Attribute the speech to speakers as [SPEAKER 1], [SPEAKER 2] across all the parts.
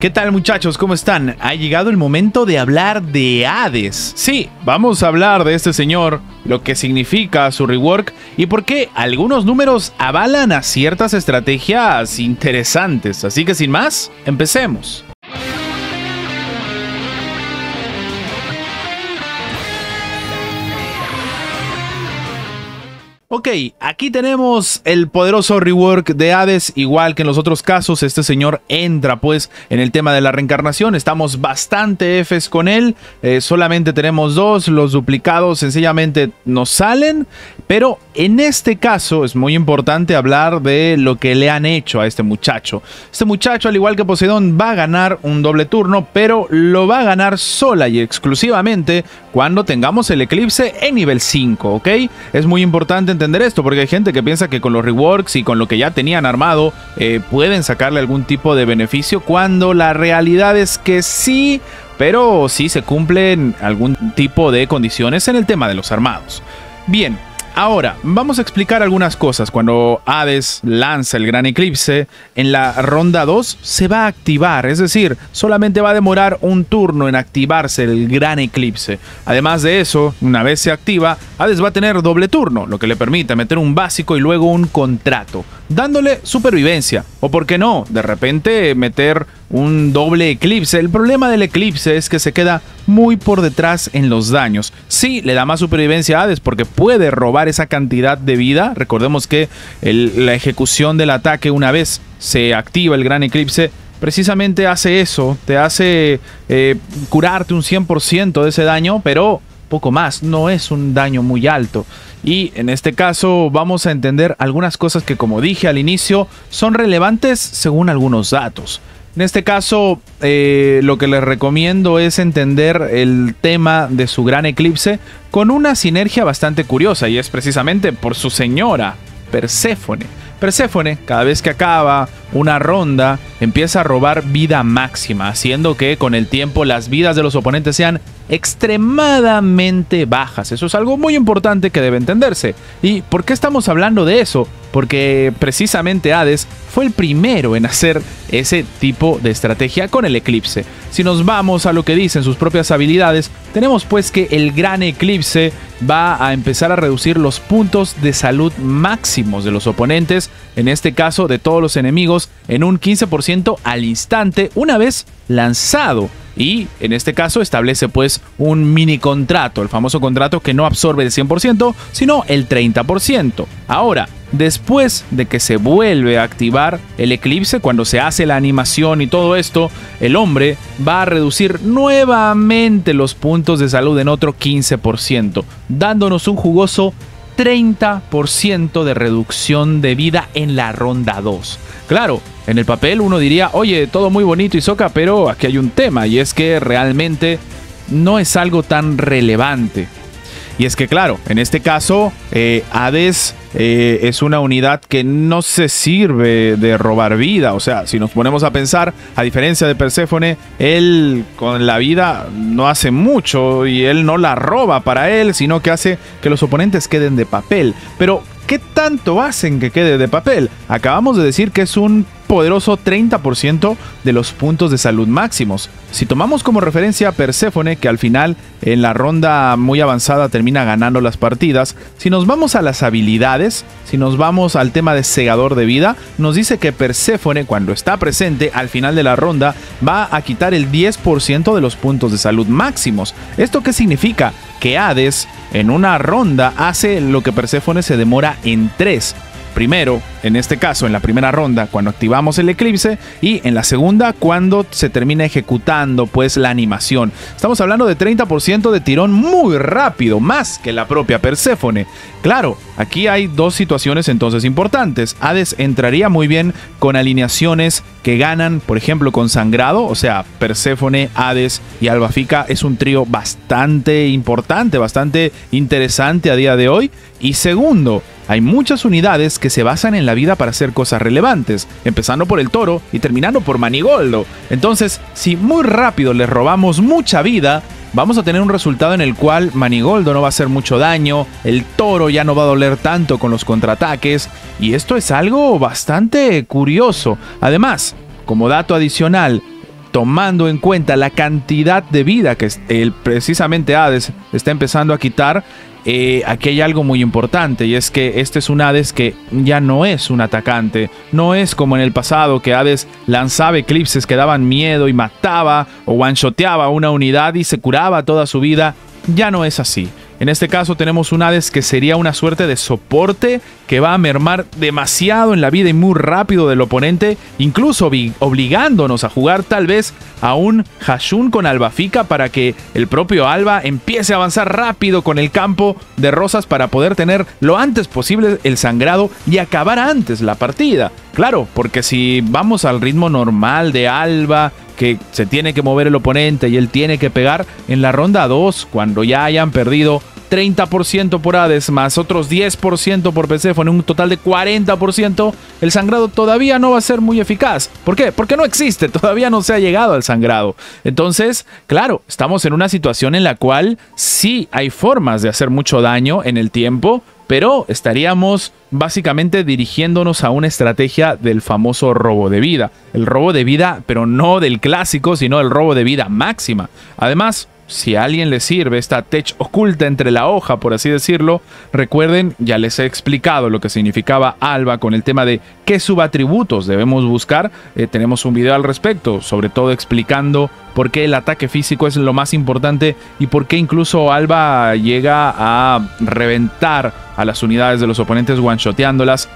[SPEAKER 1] ¿Qué tal, muchachos? ¿Cómo están? Ha llegado el momento de hablar de Hades. Sí, vamos a hablar de este señor, lo que significa su rework y por qué algunos números avalan a ciertas estrategias interesantes. Así que sin más, empecemos. Ok, aquí tenemos el poderoso rework de Hades. Igual que en los otros casos, este señor entra pues en el tema de la reencarnación. Estamos bastante Fs con él, solamente tenemos dos. Los duplicados sencillamente nos salen, pero en este caso es muy importante hablar de lo que le han hecho a este muchacho. Este muchacho, al igual que Poseidón, va a ganar un doble turno, pero lo va a ganar sola y exclusivamente cuando tengamos el eclipse en nivel 5, ¿ok? Es muy importante entender esto porque hay gente que piensa que con los reworks y con lo que ya tenían armado pueden sacarle algún tipo de beneficio, cuando la realidad es que sí, pero sí se cumplen algún tipo de condiciones en el tema de los armados. Bien. Ahora, vamos a explicar algunas cosas. Cuando Hades lanza el gran eclipse, en la ronda 2 se va a activar, es decir, solamente va a demorar un turno en activarse el gran eclipse. Además de eso, una vez se activa, Hades va a tener doble turno, lo que le permite meter un básico y luego un contrato, dándole supervivencia, o por qué no, de repente meter un doble eclipse. El problema del eclipse es que se queda muy por detrás en los daños. Sí, le da más supervivencia a Hades porque puede robar esa cantidad de vida. Recordemos que la ejecución del ataque, una vez se activa el gran eclipse, precisamente hace eso, te hace curarte un 100% de ese daño, pero poco más, no es un daño muy alto. Y en este caso vamos a entender algunas cosas que, como dije al inicio, son relevantes según algunos datos. En este caso, lo que les recomiendo es entender el tema de su gran eclipse con una sinergia bastante curiosa, y es precisamente por su señora, Perséfone. Perséfone, cada vez que acaba una ronda, empieza a robar vida máxima, haciendo que con el tiempo las vidas de los oponentes sean extremadamente bajas. Eso es algo muy importante que debe entenderse. ¿Y por qué estamos hablando de eso? Porque precisamente Hades fue el primero en hacer ese tipo de estrategia con el eclipse. Si nos vamos a lo que dicen sus propias habilidades, tenemos pues que el gran eclipse va a empezar a reducir los puntos de salud máximos de los oponentes, en este caso de todos los enemigos, en un 15% al instante una vez lanzado. Y en este caso establece pues un mini contrato, el famoso contrato que no absorbe el 100%, sino el 30%. Ahora, después de que se vuelve a activar el eclipse, cuando se hace la animación y todo esto, el hombre va a reducir nuevamente los puntos de salud en otro 15%, dándonos un jugoso 30% de reducción de vida en la ronda 2. Claro, en el papel uno diría, oye, todo muy bonito y soca, pero aquí hay un tema, y es que realmente no es algo tan relevante. Y es que claro, en este caso, Hades es una unidad que no se sirve de robar vida. O sea, si nos ponemos a pensar, a diferencia de Perséfone, él con la vida no hace mucho y él no la roba para él, sino que hace que los oponentes queden de papel. Pero, ¿qué tanto hacen que quede de papel? Acabamos de decir que es un poderoso 30% de los puntos de salud máximos. Si tomamos como referencia a Perséfone, que al final en la ronda muy avanzada termina ganando las partidas, si nos vamos a las habilidades, si nos vamos al tema de segador de vida, nos dice que Perséfone, cuando está presente al final de la ronda, va a quitar el 10% de los puntos de salud máximos. ¿Esto qué significa? Que Hades en una ronda hace lo que Perséfone se demora en 3. Primero, en este caso, en la primera ronda, cuando activamos el eclipse, y en la segunda, cuando se termina ejecutando pues la animación. Estamos hablando de 30% de tirón muy rápido, más que la propia Perséfone. Claro, aquí hay dos situaciones entonces importantes. Hades entraría muy bien con alineaciones que ganan, por ejemplo, con sangrado, o sea, Perséfone, Hades y Albafica es un trío bastante importante, bastante interesante a día de hoy. Y segundo, hay muchas unidades que se basan en la vida para hacer cosas relevantes, empezando por el Toro y terminando por Manigoldo. Entonces, si muy rápido les robamos mucha vida, vamos a tener un resultado en el cual Manigoldo no va a hacer mucho daño, el Toro ya no va a doler tanto con los contraataques, y esto es algo bastante curioso. Además, como dato adicional, tomando en cuenta la cantidad de vida que precisamente Hades está empezando a quitar, aquí hay algo muy importante, y es que este es un Hades que ya no es un atacante. No es como en el pasado, que Hades lanzaba eclipses que daban miedo y mataba o one-shoteaba una unidad y se curaba toda su vida. Ya no es así. En este caso tenemos un Hades que sería una suerte de soporte que va a mermar demasiado en la vida y muy rápido del oponente, incluso obligándonos a jugar tal vez a un Hashun con Albafica para que el propio Alba empiece a avanzar rápido con el campo de rosas para poder tener lo antes posible el sangrado y acabar antes la partida. Claro, porque si vamos al ritmo normal de Alba, que se tiene que mover el oponente y él tiene que pegar, en la ronda 2, cuando ya hayan perdido 30% por Hades más otros 10% por Perséfone, un total de 40%, el sangrado todavía no va a ser muy eficaz. ¿Por qué? Porque no existe, todavía no se ha llegado al sangrado. Entonces, claro, estamos en una situación en la cual sí hay formas de hacer mucho daño en el tiempo, pero estaríamos básicamente dirigiéndonos a una estrategia del famoso robo de vida. El robo de vida, pero no del clásico, sino el robo de vida máxima. Además, si a alguien le sirve esta tech oculta entre la hoja, por así decirlo, recuerden, ya les he explicado lo que significaba Alba con el tema de qué subatributos debemos buscar. Tenemos un video al respecto, sobre todo explicando por qué el ataque físico es lo más importante y por qué incluso Alba llega a reventar a las unidades de los oponentes one-shoteándolas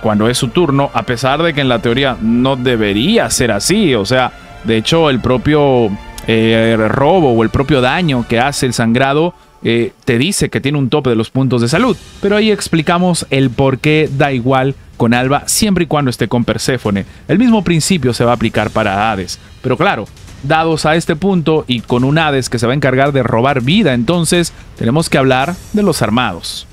[SPEAKER 1] cuando es su turno, a pesar de que en la teoría no debería ser así. O sea, de hecho el propio robo o el propio daño que hace el sangrado te dice que tiene un tope de los puntos de salud, pero ahí explicamos el por qué da igual con Alba siempre y cuando esté con Perséfone. El mismo principio se va a aplicar para Hades, pero claro, dados a este punto y con un Hades que se va a encargar de robar vida, entonces tenemos que hablar de los armados.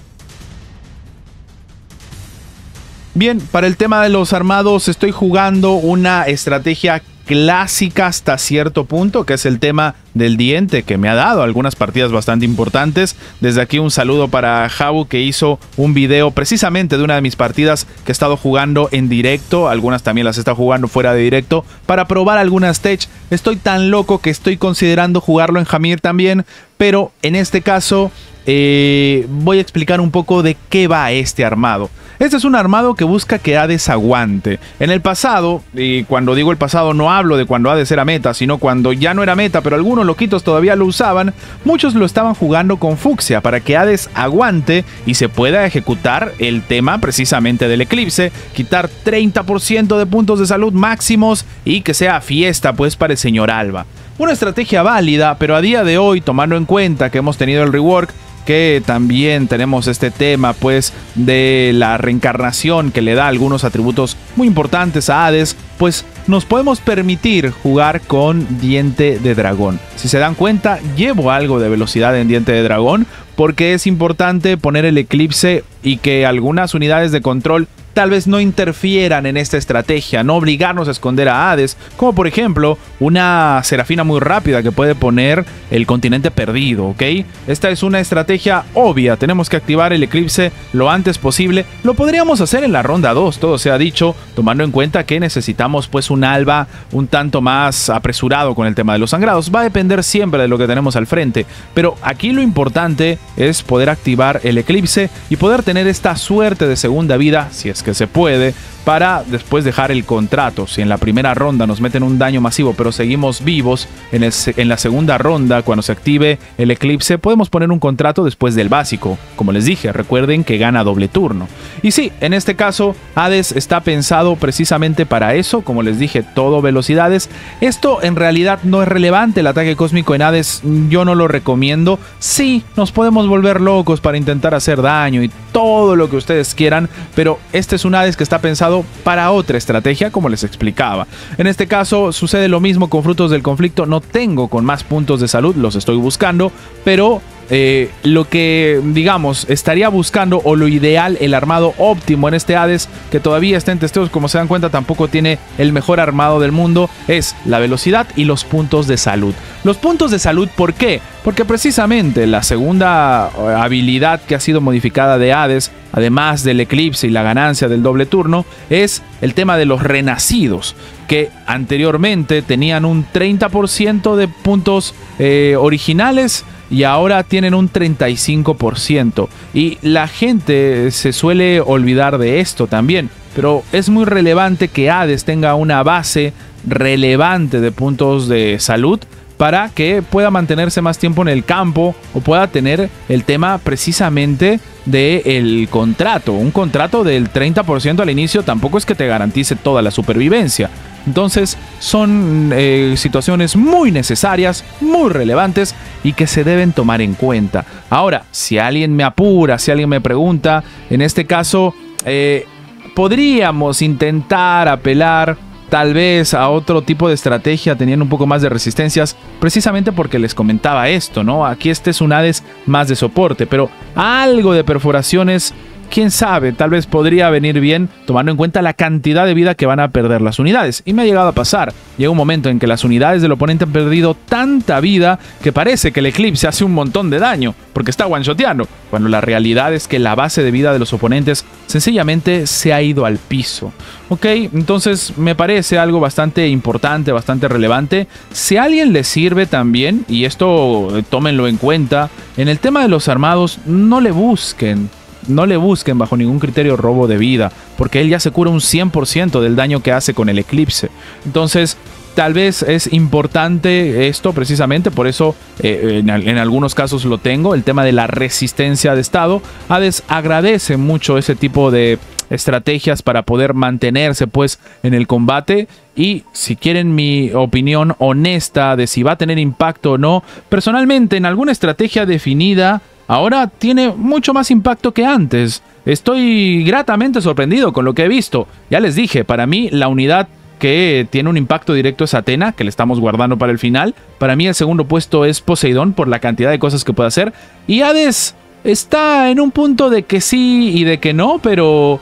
[SPEAKER 1] Bien, para el tema de los armados estoy jugando una estrategia clásica hasta cierto punto, que es el tema del diente, que me ha dado algunas partidas bastante importantes. Desde aquí un saludo para Jabu, que hizo un video precisamente de una de mis partidas que he estado jugando en directo, algunas también las está jugando fuera de directo, para probar algunas tech. Estoy tan loco que estoy considerando jugarlo en Hamir también, pero en este caso voy a explicar un poco de qué va este armado. Este es un armado que busca que Hades aguante. En el pasado, y cuando digo el pasado no hablo de cuando Hades era meta, sino cuando ya no era meta, pero algunos loquitos todavía lo usaban, muchos lo estaban jugando con Fucsia para que Hades aguante y se pueda ejecutar el tema precisamente del eclipse, quitar 30% de puntos de salud máximos y que sea fiesta pues para el señor Alba. Una estrategia válida, pero a día de hoy, tomando en cuenta que hemos tenido el rework, que también tenemos este tema pues de la reencarnación que le da algunos atributos muy importantes a Hades, pues nos podemos permitir jugar con Diente de Dragón. Si se dan cuenta, llevo algo de velocidad en Diente de Dragón porque es importante poner el eclipse y que algunas unidades de control tal vez no interfieran en esta estrategia, no obligarnos a esconder a Hades, como por ejemplo una Serafina muy rápida que puede poner el continente perdido, ¿ok? Esta es una estrategia obvia, tenemos que activar el eclipse lo antes posible. Lo podríamos hacer en la ronda 2, todo se ha dicho, tomando en cuenta que necesitamos pues un Alba un tanto más apresurado con el tema de los sangrados. Va a depender siempre de lo que tenemos al frente, pero aquí lo importante es poder activar el eclipse y poder tener esta suerte de segunda vida, si es que se puede, para después dejar el contrato. Si en la primera ronda nos meten un daño masivo pero seguimos vivos, en la segunda ronda cuando se active el eclipse podemos poner un contrato después del básico. Como les dije, recuerden que gana doble turno. Y sí, en este caso Hades está pensado precisamente para eso, como les dije, todo velocidades. Esto en realidad no es relevante, el ataque cósmico en Hades yo no lo recomiendo. Sí, nos podemos volver locos para intentar hacer daño y todo lo que ustedes quieran, pero este es un Hades que está pensado para otra estrategia, como les explicaba. En este caso sucede lo mismo con Frutos del Conflicto. No tengo con más puntos de salud, los estoy buscando, pero lo que, digamos, estaría buscando, o lo ideal, el armado óptimo en este Hades, que todavía está en testeos, como se dan cuenta, tampoco tiene el mejor armado del mundo, es la velocidad y los puntos de salud. Los puntos de salud, ¿por qué? Porque precisamente la segunda habilidad que ha sido modificada de Hades, además del eclipse y la ganancia del doble turno, es el tema de los renacidos, que anteriormente tenían un 30% de puntos originales y ahora tienen un 35%. Y la gente se suele olvidar de esto también, pero es muy relevante que Hades tenga una base relevante de puntos de salud para que pueda mantenerse más tiempo en el campo o pueda tener el tema precisamente del contrato. Un contrato del 30% al inicio tampoco es que te garantice toda la supervivencia. Entonces son situaciones muy necesarias, muy relevantes y que se deben tomar en cuenta. Ahora, si alguien me apura, si alguien me pregunta, en este caso podríamos intentar apelar tal vez a otro tipo de estrategia, teniendo un poco más de resistencias, precisamente porque les comentaba esto, ¿no? Aquí este es un Hades más de soporte, pero algo de perforaciones, quién sabe, tal vez podría venir bien tomando en cuenta la cantidad de vida que van a perder las unidades. Y me ha llegado a pasar. Llega un momento en que las unidades del oponente han perdido tanta vida que parece que el eclipse hace un montón de daño, porque está one-shoteando, cuando la realidad es que la base de vida de los oponentes sencillamente se ha ido al piso. Ok, entonces me parece algo bastante importante, bastante relevante. Si a alguien le sirve también, y esto tómenlo en cuenta, en el tema de los armados, no le busquen bajo ningún criterio robo de vida, porque él ya se cura un 100% del daño que hace con el eclipse. Entonces, tal vez es importante esto precisamente, por eso en algunos casos lo tengo, el tema de la resistencia de estado. Hades agradece mucho ese tipo de estrategias para poder mantenerse pues en el combate. Y si quieren mi opinión honesta de si va a tener impacto o no, personalmente en alguna estrategia definida ahora tiene mucho más impacto que antes. Estoy gratamente sorprendido con lo que he visto. Ya les dije, para mí la unidad que tiene un impacto directo es Athena, que le estamos guardando para el final. Para mí el segundo puesto es Poseidón, por la cantidad de cosas que puede hacer. Y Hades está en un punto de que sí y de que no, pero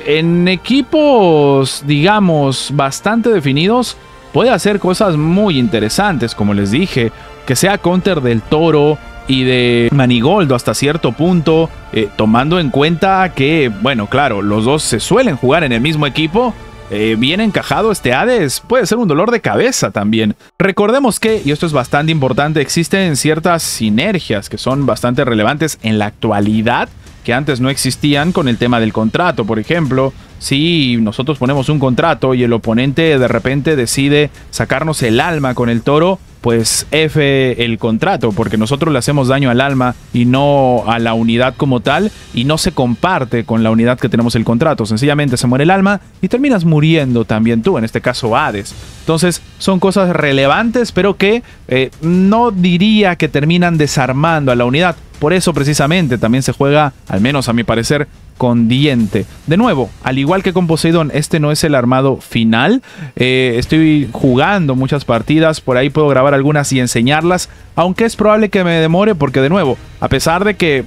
[SPEAKER 1] en equipos, digamos, bastante definidos, puede hacer cosas muy interesantes, como les dije. Que sea counter del Toro y de Manigoldo hasta cierto punto, tomando en cuenta que, bueno, claro, los dos se suelen jugar en el mismo equipo. Bien encajado este Hades puede ser un dolor de cabeza también. Recordemos que, y esto es bastante importante, existen ciertas sinergias que son bastante relevantes en la actualidad, que antes no existían con el tema del contrato. Por ejemplo, si nosotros ponemos un contrato y el oponente de repente decide sacarnos el alma con el Toro, pues F el contrato, porque nosotros le hacemos daño al alma y no a la unidad como tal, y no se comparte con la unidad que tenemos el contrato. Sencillamente se muere el alma y terminas muriendo también tú, en este caso Hades. Entonces son cosas relevantes, pero que no diría que terminan desarmando a la unidad. Por eso precisamente también se juega, al menos a mi parecer, con diente. De nuevo, al igual que con Poseidón, este no es el armado final. Estoy jugando muchas partidas, por ahí puedo grabar algunas y enseñarlas, aunque es probable que me demore porque, de nuevo, a pesar de que,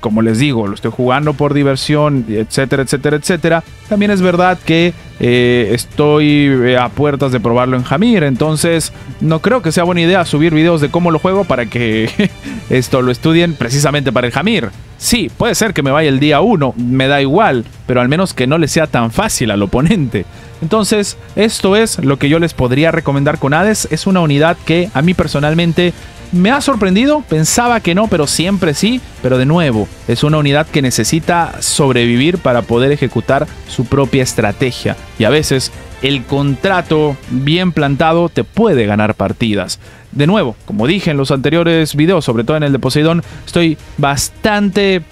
[SPEAKER 1] como les digo, lo estoy jugando por diversión, etcétera, etcétera, etcétera, también es verdad que estoy a puertas de probarlo en Hamir. Entonces no creo que sea buena idea subir videos de cómo lo juego para que esto lo estudien precisamente para el Hamir. Sí, puede ser que me vaya el día 1, me da igual, pero al menos que no le sea tan fácil al oponente. Entonces, esto es lo que yo les podría recomendar con Hades. Es una unidad que a mí personalmente me ha sorprendido, pensaba que no, pero siempre sí. Pero de nuevo, es una unidad que necesita sobrevivir para poder ejecutar su propia estrategia. Y a veces el contrato bien plantado te puede ganar partidas. De nuevo, como dije en los anteriores videos, sobre todo en el de Poseidón, estoy bastante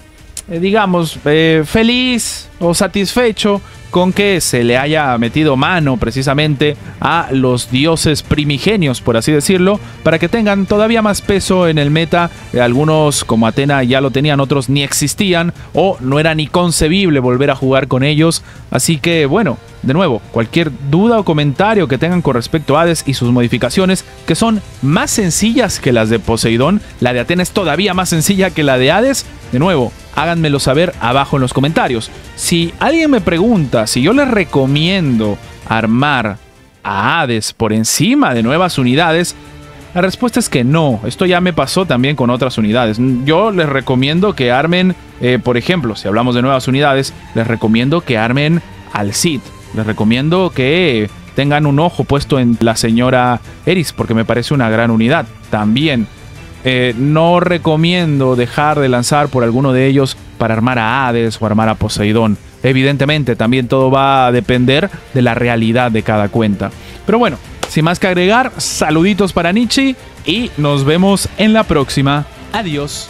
[SPEAKER 1] digamos, feliz o satisfecho con que se le haya metido mano precisamente a los dioses primigenios, por así decirlo, para que tengan todavía más peso en el meta. Algunos como Athena ya lo tenían, otros ni existían o no era ni concebible volver a jugar con ellos. Así que bueno, de nuevo, cualquier duda o comentario que tengan con respecto a Hades y sus modificaciones, que son más sencillas que las de Poseidón, la de Athena es todavía más sencilla que la de Hades, de nuevo, háganmelo saber abajo en los comentarios. Si alguien me pregunta si yo les recomiendo armar a Hades por encima de nuevas unidades, la respuesta es que no. Esto ya me pasó también con otras unidades. Yo les recomiendo que armen, por ejemplo, si hablamos de nuevas unidades, les recomiendo que armen al Cid. Les recomiendo que tengan un ojo puesto en la señora Eris, porque me parece una gran unidad. También no recomiendo dejar de lanzar por alguno de ellos para armar a Hades o armar a Poseidón. Evidentemente, también todo va a depender de la realidad de cada cuenta. Pero bueno, sin más que agregar, saluditos para Nietzsche y nos vemos en la próxima. Adiós.